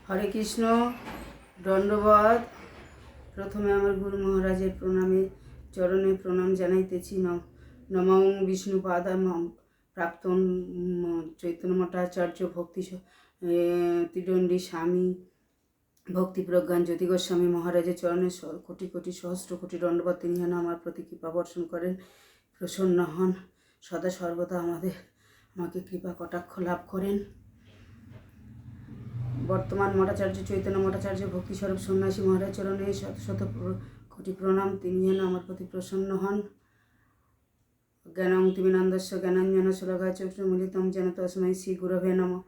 হরে কৃষ্ণ। দণ্ডবত। প্রথমে আমার গুরু মহারাজের প্রণামে চরণে প্রণাম জানাইতেছি। নমঃ বিষ্ণুপাদাম প্রাক্তন চৈতন্য মঠাচার্য ভক্তি ত্রিদণ্ডী স্বামী ভক্তি প্রজ্ঞান জ্যোতি গোস্বামী মহারাজের চরণে কোটি কোটি সহস্র কোটি দণ্ডবত। তিনি যেন আমার প্রতি কৃপা বর্ষণ করেন, প্রসন্ন হন, সদা সর্বদা আমাকে কৃপা কটাক্ষ লাভ করেন। বর্তমান মঠাচার্য চৈতন্য মঠাচার্য ভক্তিস্বরূপ সন্ন্যাসী মহারাজ চরণে শত শত কোটি প্রণাম। তিনি যেন আমার প্রতি প্রসন্ন হন। জ্ঞানং তিমিনান্দস্য জ্ঞানাঞ্জন শলাকায় চক্ষুর্মিলিতং যেন তস্मै শ্রী গুরবে নমঃ।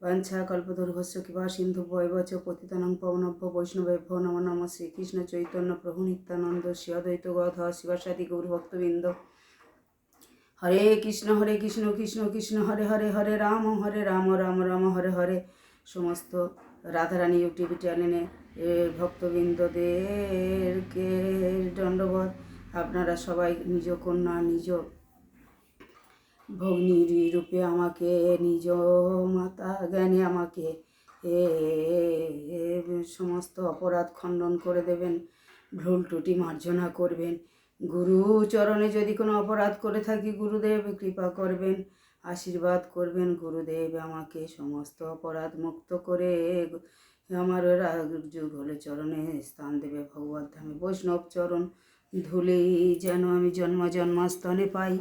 বাঞ্ছা কল্পতরুভ্যশ্চ কৃপা সিন্ধুভ্যেব চ পতিতানাং পাবনেভ্য বৈষ্ণবেভ্যো নমো নমঃ। শ্রীকৃষ্ণ চৈতন্য প্রভু নিত্যানন্দ শ্রী অদ্বৈত গদাধর শিবাসাদি গৌরভক্তবৃন্দ। হরে কৃষ্ণ কৃষ্ণ কৃষ্ণ হরে হরে, হরে রাম রাম রাম হরে হরে। সমস্ত রাধারানী ইউটিউব চ্যানেলে ভক্তবৃন্দদেরকে দণ্ডবত। আপনারা সবাই নিজ কন্যা নিজ ভগ্নীর রূপে আমাকে, নিজ মাতা জ্ঞানে আমাকে সমস্ত অপরাধ খণ্ডন করে দেবেন, ভুল ত্রুটি মার্জনা করবেন। গুরু চরণে যদি কোনো অপরাধ করে থাকি, গুরুদেব কৃপা করবেন, আশীর্বাদ করবেন। গুরুদেব আমাকে সমস্ত অপরাধ মুক্ত করে আমার যুগ হলে চরণে স্থান দেবে ভগবত ধামে। বৈষ্ণব চরণ ধুলি যেন আমি জন্ম জন্মাস্থানে পাই।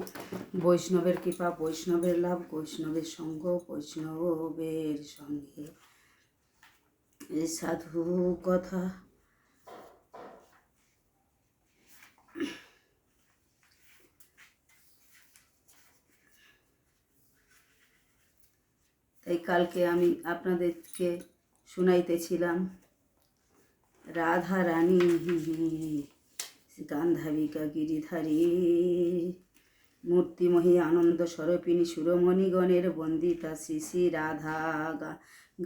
বৈষ্ণবের কৃপা, বৈষ্ণবের লাভ, বৈষ্ণবের সঙ্গ, বৈষ্ণবের সঙ্গে সাধু কথা। তাই কালকে আমি আপনাদেরকে শুনাইতেছিলাম রাধা রানী গান্ধাবিকা গিরিধারী মূর্তিময়ী আনন্দ স্বরূপিণী সুরমণিগণের বন্দিতা শ্রী শ্রী রাধা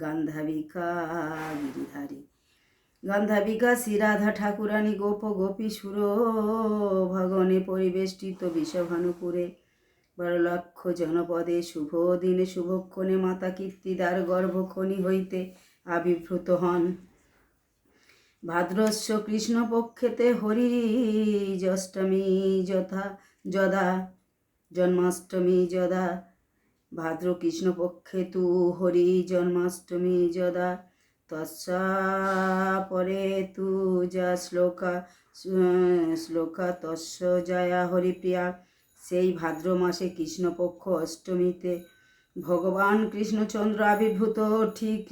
গান্ধাবিকা গিরিধারী। গান্ধাবিকা শ্রী রাধা ঠাকুরানী গোপ গোপী সুর ভগনে পরিবেষ্টিত বিষভানুপুরে 12 লক্ষ জনপদে শুভ দিনে শুভক্ষণে মাতা কীর্তিদার গর্ভখনি হইতে আবির্ভূত হন। ভাদ্রস্য কৃষ্ণপক্ষেতে হরিজষ্টমী যদা জন্মাষ্টমী যদা। ভাদ্র কৃষ্ণপক্ষে তু হরি জন্মাষ্টমী যদা। তস্যা পরে তু যা শ্লোকা তস্য জয়া হরিপ্রিয়া। সেই ভাদ্র মাসে কৃষ্ণপক্ষ অষ্টমীতে ভগবান কৃষ্ণচন্দ্র আবির্ভূত। ঠিক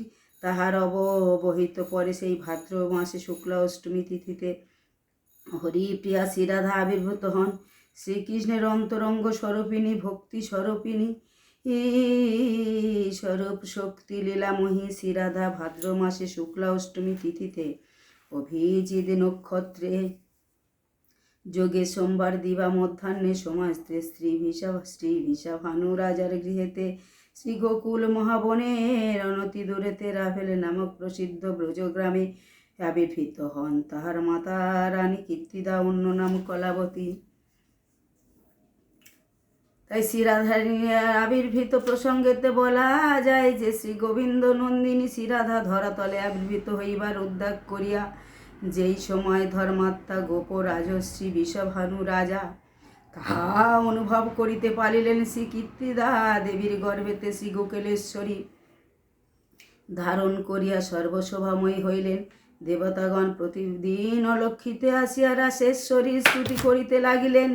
তাহার অবহিত পরে সেই ভাদ্র মাসে শুক্লা অষ্টমী তিথিতে হরিপ্রিয়া শ্রীরাধা আবির্ভূত হন। শ্রীকৃষ্ণের অন্তরঙ্গ স্বরূপিণী ভক্তি স্বরূপিণী স্বরূপ শক্তি লীলাময়ী শ্রীরাধা ভাদ্র মাসে শুক্লা অষ্টমী তিথিতে অভিজিৎ নক্ষত্রে যোগে সোমবার দিবা মধ্যাহ্নে সমাস্তে শ্রী ভিসা ভানু রাজার গৃহেতে শ্রী গোকুল মহাবনের অনতি দূরেতে রাভেল নামক প্রসিদ্ধ ব্রজগ্রামে আবির্ভূত হন। তাহার মাতা রানী কীর্তিদা, অন্য নাম কলাবতী। তাই শ্রীরাধার আবির্ভূত প্রসঙ্গেতে বলা যায় যে শ্রী গোবিন্দ নন্দিনী শ্রীরাধা ধরাতলে আবির্ভূত হইবার উদ্যোগ করিয়া যেই সময় ধর্মাত্মা গোপ রাজশ্রী বিষভানু রাজা তাহা অনুভব করিতে পারিলেন, শ্রী কীর্তিদা দেবীর গর্ভেতে শ্রী গোকুলেশ্বরী ধারণ করিয়া সর্বশোভাময়ী হইলেন। দেবতাগণ প্রতিদিন অলক্ষিতে আসিয়া রাসেশ্বরীর স্তুতি করিতে লাগিলেন।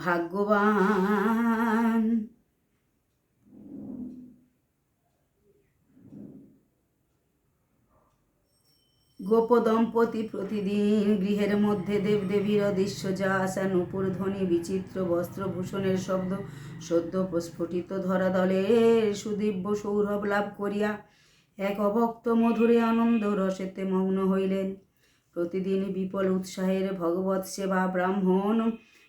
ভাগ্যবান গোপদম্পতি প্রতিদিন গৃহের মধ্যে দেবদেবীর অদৃশ্য যা আসা নূপুর ধ্বনি বিচিত্র বস্ত্রভূষণের শব্দ সদ্য প্রস্ফুটিত ধরাতলের সুদিব্য সৌরভ লাভ করিয়া এক অভক্ত মধুরে আনন্দ রসেতে মগ্ন হইলেন। প্রতিদিন বিপুল উৎসাহের ভগবৎ সেবা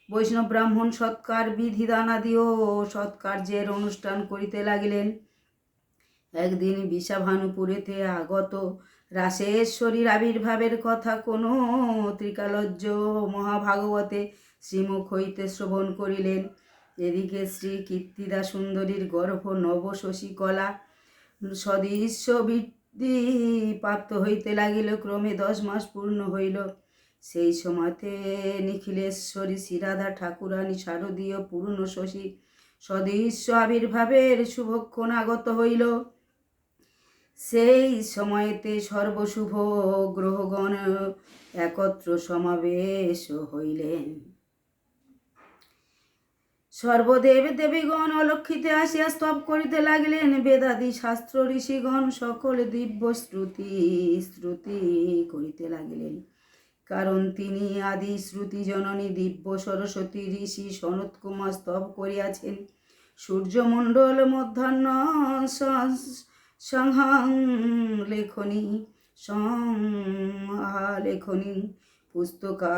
বৈষ্ণব ব্রাহ্মণ সৎকার বিধিদানাদি ও সৎকার্যের অনুষ্ঠান করিতে লাগিলেন। একদিন বিষাভানুপুরেতে আগত রাসেশ্বরীর আবির্ভাবের কথা কোনো ত্রিকালজ্জ মহাভাগবতে শ্রীমুখ হইতে শ্রবণ করিলেন এদিকে শ্রী কীর্তিদা সুন্দরীর গর্ভ নব শশীকলা সদৃশ্য বৃদ্ধি প্রাপ্ত হইতে লাগিল। ক্রমে 10 মাস পূর্ণ হইল। সেই সময়তে নিখিলেশ্বরী শ্রীরাধা ঠাকুরানী শারদীয় পূর্ণ শশী সদৃশ্য আবির্ভাবের শুভক্ষণ আগত হইল। সেই সময়েতে সর্বশুভ গ্রহগণ একত্র সমাবেশ হইলেন। সর্বদেব দেবীগণ অলক্ষিতে আসিয়া স্তব করিতে লাগিলেন। বেদাদি শাস্ত্র ঋষিগণ সকল দিব্য শ্রুতি করিতে লাগিলেন। কারণ তিনি আদি শ্রুতি জননী দিব্য সরস্বতী ঋষি সনত কুমার স্তব করিয়াছেন। সূর্যমণ্ডল মধ্যাহ্ন সংহাং লেখনী পুস্তকাস্তি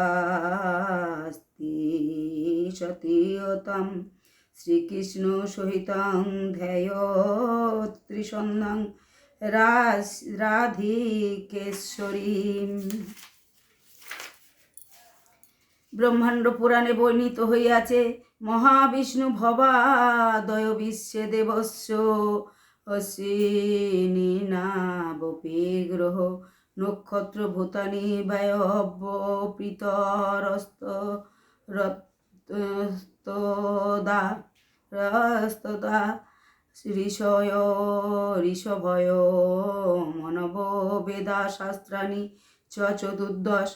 সতীয়তাম শ্রীকৃষ্ণ সহিতাং ধ্যায় ত্রিসন্ধাং রাধিকেশ্বরী। ব্রহ্মাণ্ড পুরাণে বর্ণিত হইয়াছে, মহাবিষ্ণু ভবাদয় বিশ্বে দেবস্য অশ্বিনী নাবপি গ্রহ নক্ষত্র ভূতানি বায়ব্যপিতরস্তদা ঋষভয় মনব বেদা শাস্ত্রাণি চ চতুর্দশ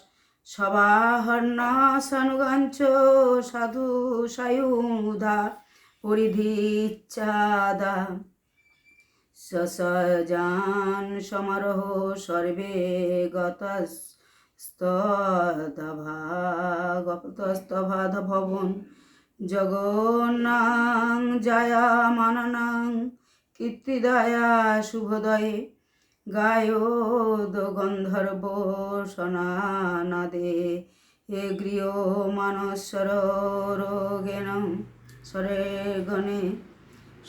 সবাহর্ণাসানুগাঞ্চ সাধু সায়ুধা পরিধিচ্ছাদা সসজান সমারোহ সর্বে গতস্তভাধ ভবন জগন্নাং জায়ামানাং কীর্তিদায়া শুভোদয়ে গায়োদ গন্ধর্ব সনানাদে হে গৃহ মানসর রোগেন সরে গণে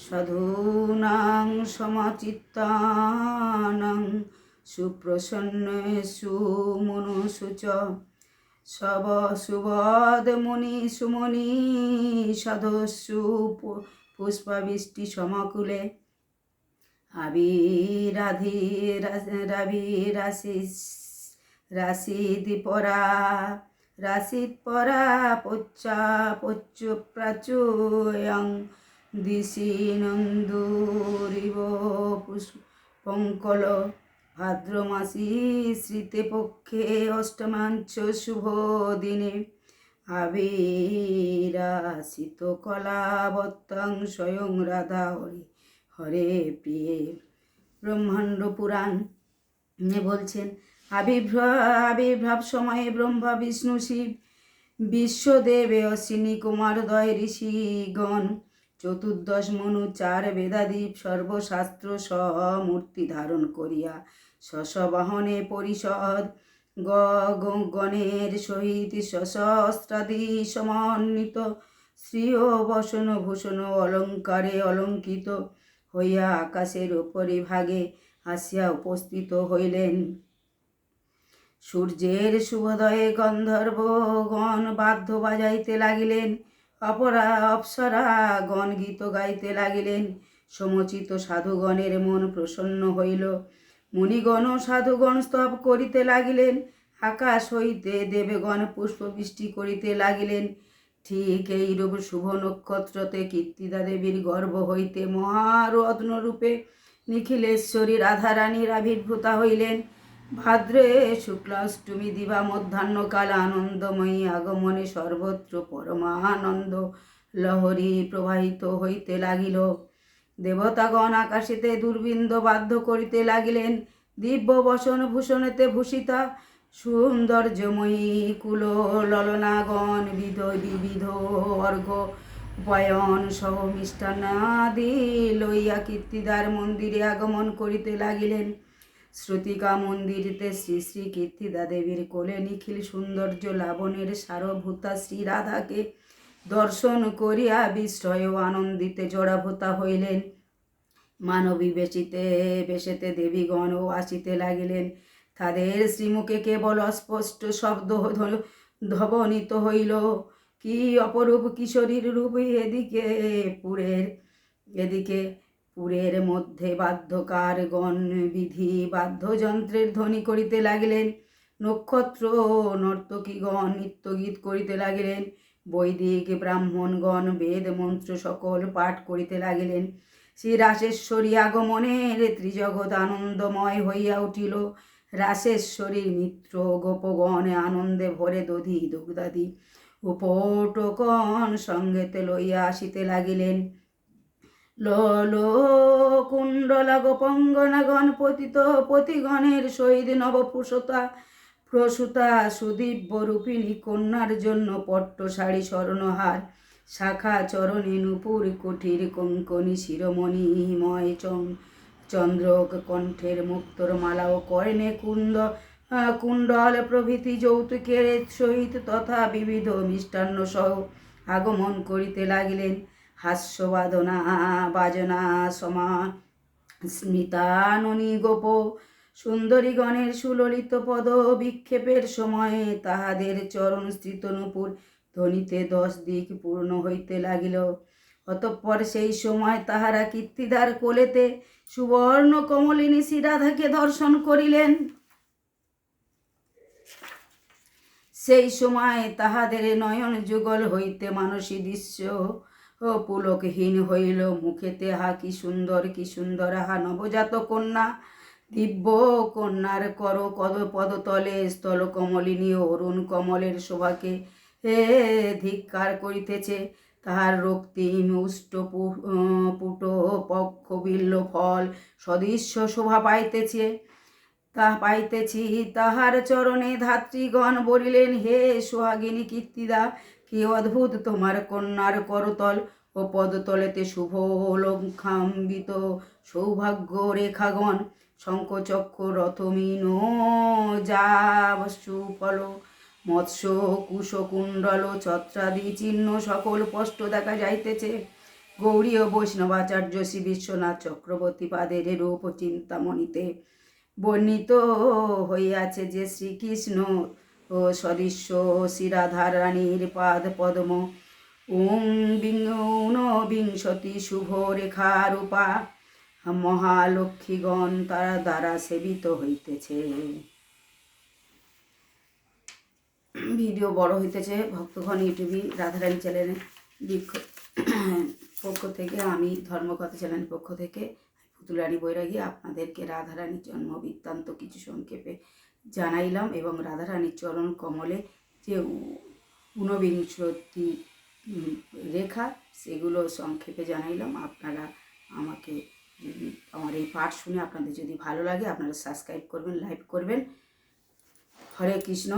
সাধূনাং সমচিত্তানাং সুপ্রসন্নেষু মনুষু চ সুবদ মুনি সুমনি সাধস্যু পুষ্পাবৃষ্টি সমকুলে রাশিৎপরা পচ্যপ্রাচুয়ং দিশি নন্দুরিব পুষ্পঙ্কল ভাদ্রমাসী শ্রীতে পক্ষে অষ্টমাঞ্চ শুভ দিনে আবিরাসিত কলাবত্তং স্বয়ং রাধা হরে প্রিয়ে। ব্রহ্মাণ্ড পুরাণ বলছেন, আবির্ভাব সময়ে ব্রহ্মা বিষ্ণু শিব বিশ্বদেব অশ্বিনী কুমারদ্বয় ঋষিগণ 14 মনু 4 বেদাদীপ সর্বশাস্ত্র সমূর্তি ধারণ করিয়া শশবাহনে পরিষদ গণের সহিত সশস্ত্রাদি সমন্বিত শ্রীয় বসন ভূষণ অলঙ্কারে অলঙ্কিত হইয়া আকাশের উপরিভাগে আসিয়া উপস্থিত হইলেন। সূর্যের শুভোদয়ে গন্ধর্বগণ বাদ্য বাজাইতে লাগিলেন, অপ্সরাগণ গীত গাইতে লাগিলেন। সমচিত সাধুগণের মন প্রসন্ন হইল। মুনিগণ ও সাধুগণ স্তব করিতে লাগিলেন। আকাশ হইতে দেবগণ পুষ্পবৃষ্টি করিতে লাগিলেন। ঠিক এইরূপ শুভ নক্ষত্রতে কীর্তিদা দেবীর গর্ভ হইতে মহারত্নরূপে নিখিলেশ্বরী রাধারানীর আবির্ভূতা হইলেন। ভাদ্রে শুক্লাষ্টমী দিবা মধ্যাহ্নকাল আনন্দময়ী আগমনে সর্বত্র পরমানন্দ লহরী প্রবাহিত হইতে লাগিল। দেবতাগণ আকাশেতে দুর্বিন্দ বাদ্য করিতে লাগিলেন। দিব্য বসন ভূষণেতে ভূষিতা সৌন্দর্যময়ী কুল ললনাগণ বিবিধ অর্ঘ্য উপায়ন সহ মিষ্টান্নাদি লইয়া কীর্তিদার মন্দিরে আগমন করিতে লাগিলেন। শ্রুতিকা মন্দিরেতে শ্রী শ্রী কীর্তিদা দেবীর কোলে নিখিল সৌন্দর্য লাবণের সারভূতা শ্রী রাধাকে দর্শন করিয়া বিস্ময় ও আনন্দিতে জড়াভূতা হইলেন। মানবী বেশেতে দেবীগণও আসিতে লাগিলেন। তাদের শ্রীমুখে কেবল অস্পষ্ট শব্দ ধ্বনিত হইল। কি অপরূপ কিশোরীর রূপ। এদিকে পুরের মধ্যে বাদ্যকার গণ বিধি বাদ্যযন্ত্রের ধ্বনি করিতে লাগিলেন। নক্ষত্র নর্তকীগণ নৃত্যগীত করিতে লাগিলেন। বৈদিক ব্রাহ্মণগণ বেদ মন্ত্র সকল পাঠ করিতে লাগিলেন। শ্রী রাসেশ্বরী আগমনের ত্রিজগৎ আনন্দময় হইয়া উঠিল। রাসেশ্বরীর মিত্র গোপগণে আনন্দে ভরে দধি দুগ্ধাদি উপটকন সঙ্গেতে লইয়া আসিতে লাগিলেন। লল কুণ্ডলা গোপঙ্গনাগণ পতিগণের সহিত প্রসূতা সুদিব্য রূপিণী কন্যার জন্য পট্ট শাড়ি স্বর্ণহার শাখা চরণে নূপুর কুঠির কঙ্কণী শিরোমণিময় চন্দ্রক কণ্ঠের মুক্তর মালা ও কর্ণে কুণ্ডল প্রভৃতি যৌতুকের সহিত তথা বিবিধ মিষ্টান্ন সহ আগমন করিতে লাগিলেন। বাজনা সমা স্মিতাননী গোপ সুন্দরীগণের সুললিত পদ বিক্ষেপের সময়ে তাহাদের চরণ স্থিত নূপুর ধ্বনিতে 10 দিক পূর্ণ হইতে লাগিল। অতঃপর সেই সময় তাহারা কীর্তিদার কোলেতে সুবর্ণ কমলিনী শ্রীরাধাকে দর্শন করিলেন। সেই সময় তাহাদের নয়ন যুগল হইতে মানসী দৃশ্য পুলকহীন হইল। মুখেতে হা কি সুন্দর হা নবজাত কন্যা। দিব্য কন্যার কর পদতলে স্থল কমলিনী অরুণ কমলের শোভাকে ধিক্কার করিতেছে। তাহার রক্তিম উষ্ট পুট পক্ষ বিল্ল ফল সদৃশ্য শোভা পাইতেছি। তাহার চরণে ধাত্রীগণ বলিলেন, হে সোহাগিনী কীর্তিদা, কি অদ্ভুত তোমার কন্যার করতল ও পদতলেতে শুভ লঙ্কাম্বিত সৌভাগ্য রেখাগণ। শঙ্খচক্র রথমিন সুফল মৎস্য কুশকুণ্ডল ছত্রাদি চিহ্ন সকল স্পষ্ট দেখা যাইতেছে। গৌরী ও বৈষ্ণবাচার্য শ্রী বিশ্বনাথ চক্রবর্তী পাদের রূপ চিন্তামণিতে বর্ণিত হইয়াছে যে শ্রীকৃষ্ণ ও সদৃশ্য শ্রীরাধার রানীর পাদ পদ্ম ঊনবিংশতি শুভ রেখা রূপা মহালক্ষ্মীগণ তার দ্বারা সেবিত হইতেছে। ভিডিও বড় হইতেছে। ভক্তগণ ইউটিউবে রাধারানী চ্যানেলে পক্ষ থেকে, আমি ধর্মকথা চ্যানেলের পক্ষ থেকে পুতুলরানী বৈরাগী আপনাদেরকে রাধারানীর জন্ম বৃত্তান্ত কিছু সংক্ষেপে জানাইলাম এবং রাধারানীর চরণ কমলে যে ঊনবিংশতি রেখা সেগুলো সংক্ষেপে জানাইলাম। আপনারা আমাকে আমার এই পাঠ শুনে আপনাদের যদি ভালো লাগে আপনারা সাবস্ক্রাইব করবেন, লাইক করবেন। হরে কৃষ্ণ।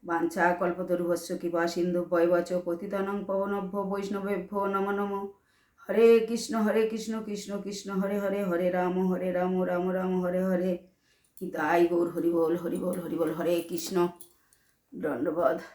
বাঞ্ছা কল্পতরুভস্য কৃপা সিন্ধু বৈবচ পতিতানং পবনভ্য বৈষ্ণবেভ্যো নমো নমঃ। হরে কৃষ্ণ কৃষ্ণ কৃষ্ণ হরে হরে, হরে রাম রাম রাম হরে হরে। হিতাই গৌর হরিবোল হরিবোল হরিবোল। হরে কৃষ্ণ। দণ্ডবোধ।